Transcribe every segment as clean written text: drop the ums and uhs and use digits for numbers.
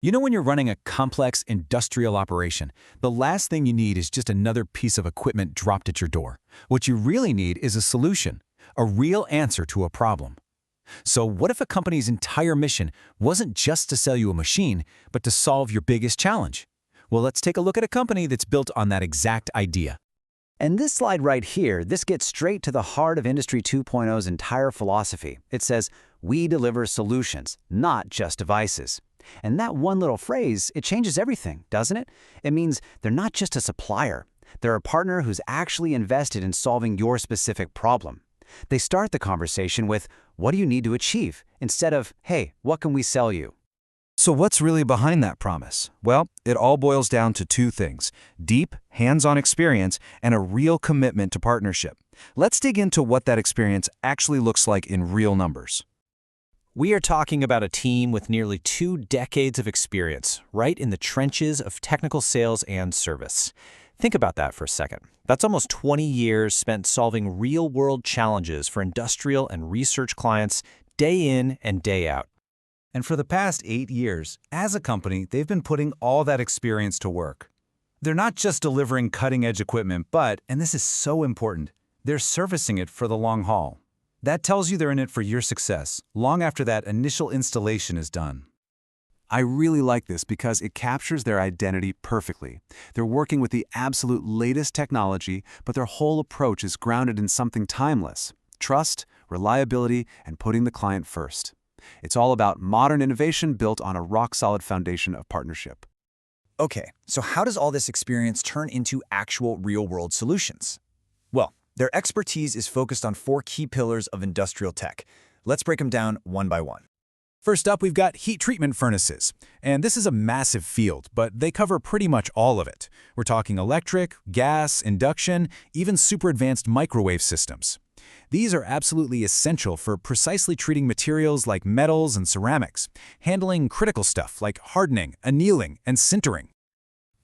You know when you're running a complex industrial operation, the last thing you need is just another piece of equipment dropped at your door. What you really need is a solution, a real answer to a problem. So what if a company's entire mission wasn't just to sell you a machine, but to solve your biggest challenge? Well, let's take a look at a company that's built on that exact idea. And this slide right here, this gets straight to the heart of Industry 2.0's entire philosophy. It says, we deliver solutions, not just devices. And that one little phrase, it changes everything, doesn't it? It means they're not just a supplier. They're a partner who's actually invested in solving your specific problem. They start the conversation with, what do you need to achieve? Instead of, hey, what can we sell you? So what's really behind that promise? Well, it all boils down to two things: deep, hands-on experience and a real commitment to partnership. Let's dig into what that experience actually looks like in real numbers. We are talking about a team with nearly 2 decades of experience, right in the trenches of technical sales and service. Think about that for a second. That's almost 20 years spent solving real-world challenges for industrial and research clients day in and day out. And for the past 8 years, as a company, they've been putting all that experience to work. They're not just delivering cutting-edge equipment, but, and this is so important, they're servicing it for the long haul. That tells you they're in it for your success, long after that initial installation is done. I really like this because it captures their identity perfectly. They're working with the absolute latest technology, but their whole approach is grounded in something timeless: trust, reliability, and putting the client first. It's all about modern innovation built on a rock-solid foundation of partnership. Okay, so how does all this experience turn into actual real-world solutions? Well, their expertise is focused on 4 key pillars of industrial tech. Let's break them down one by one. First up, we've got heat treatment furnaces. And this is a massive field, but they cover pretty much all of it. We're talking electric, gas, induction, even super advanced microwave systems. These are absolutely essential for precisely treating materials like metals and ceramics, handling critical stuff like hardening, annealing, and sintering.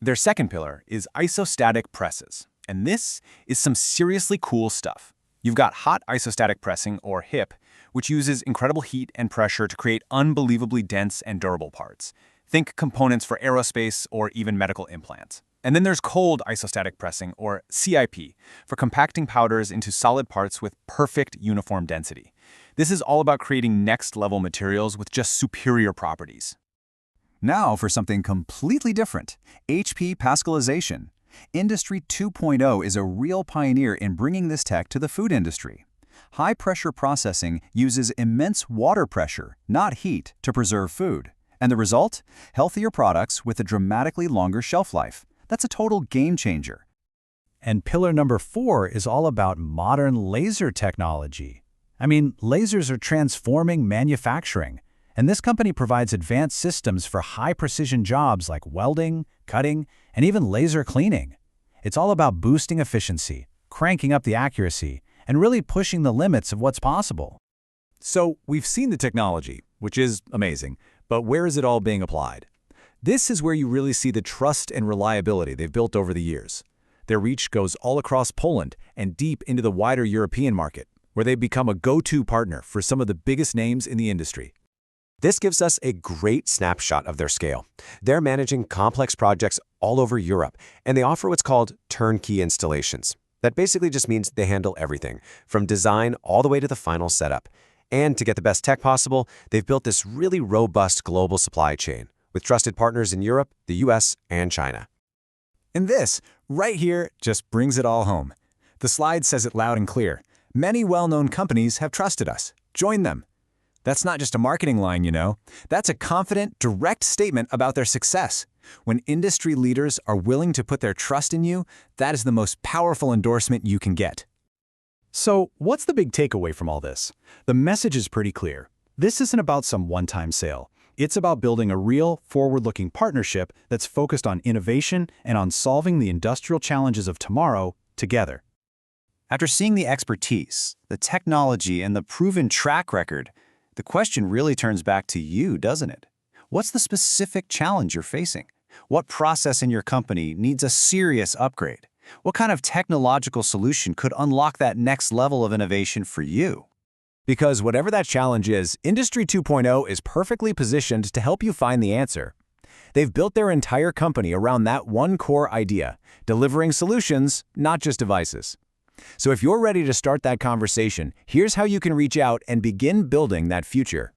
Their second pillar is isostatic presses, and this is some seriously cool stuff. You've got hot isostatic pressing, or HIP, which uses incredible heat and pressure to create unbelievably dense and durable parts. Think components for aerospace or even medical implants. And then there's cold isostatic pressing, or CIP, for compacting powders into solid parts with perfect uniform density. This is all about creating next-level materials with just superior properties. Now for something completely different: HP Pascalization. Industry 2.0 is a real pioneer in bringing this tech to the food industry. High-pressure processing uses immense water pressure, not heat, to preserve food. And the result? Healthier products with a dramatically longer shelf life. That's a total game changer. And pillar number 4 is all about modern laser technology. I mean, lasers are transforming manufacturing, and this company provides advanced systems for high-precision jobs like welding, cutting, and even laser cleaning. It's all about boosting efficiency, cranking up the accuracy, and really pushing the limits of what's possible. So we've seen the technology, which is amazing, but where is it all being applied? This is where you really see the trust and reliability they've built over the years. Their reach goes all across Poland and deep into the wider European market, where they've become a go-to partner for some of the biggest names in the industry. This gives us a great snapshot of their scale. They're managing complex projects all over Europe, and they offer what's called turnkey installations. That basically just means they handle everything, from design all the way to the final setup. And to get the best tech possible, they've built this really robust global supply chain, with trusted partners in Europe, the US, and China. And this, right here, just brings it all home. The slide says it loud and clear. Many well-known companies have trusted us. Join them. That's not just a marketing line, you know. That's a confident, direct statement about their success. When industry leaders are willing to put their trust in you, that is the most powerful endorsement you can get. So, what's the big takeaway from all this? The message is pretty clear. This isn't about some one-time sale. It's about building a real, forward-looking partnership that's focused on innovation and on solving the industrial challenges of tomorrow together. After seeing the expertise, the technology, and the proven track record, the question really turns back to you, doesn't it? What's the specific challenge you're facing? What process in your company needs a serious upgrade? What kind of technological solution could unlock that next level of innovation for you? Because whatever that challenge is, Industry 2.0 is perfectly positioned to help you find the answer. They've built their entire company around that one core idea, delivering solutions, not just devices. So if you're ready to start that conversation, here's how you can reach out and begin building that future.